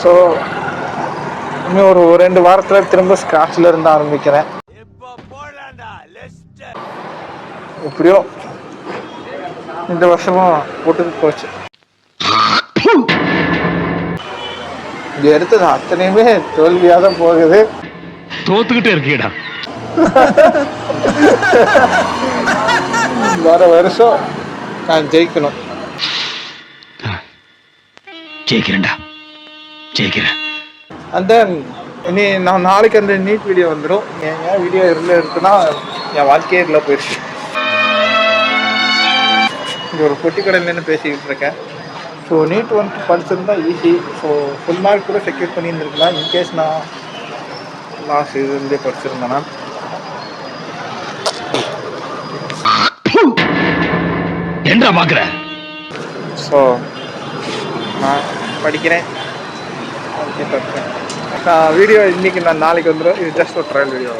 So இன்னும் ஒரு 2 வாரத்தில் திரும்ப ஸ்க்ராட்சில் இருந்து ஆரம்பிக்கிறேன். எப்படியோ இந்த வருஷமும் போட்டு போச்சு. இங்கே எடுத்தது அத்தனையுமே தோல்வியாக தான் போகுது. தோத்துக்கிட்டே இருக்கீடா. வர வருஷம் நான் ஜெயிக்கணும். ஜெயிக்கிறேன்டா, ஜெயிக்கிறேன். அண்ட் தென் இனி நான் நாளைக்கு அந்த நீட் வீடியோ வந்துடும். ஏன் வீடியோ இருக்குன்னா என் வாழ்க்கையே இல்லை போயிடுச்சு. இங்கே ஒரு பொட்டி கடையிலேருந்து பேசிக்கிட்டு இருக்கேன். ஸோ நீட் வந்துட்டு படிச்சிருந்தா ஈஸி. ஸோ ஃபுல் மார்க் கூட செக்யூர் பண்ணியிருந்துருக்கலாம். இன்கேஸ் நான் லாஸ்ட் இதுலேருந்தே படிச்சிருந்தேன்னா. என்ன பார்க்குற? ஸோ நான் படிக்கிறேன். வீடியோ இன்றைக்கி நான் நாளைக்கு வந்துடும். இது ஜஸ்ட் ஒரு ட்ரையல் வீடியோ.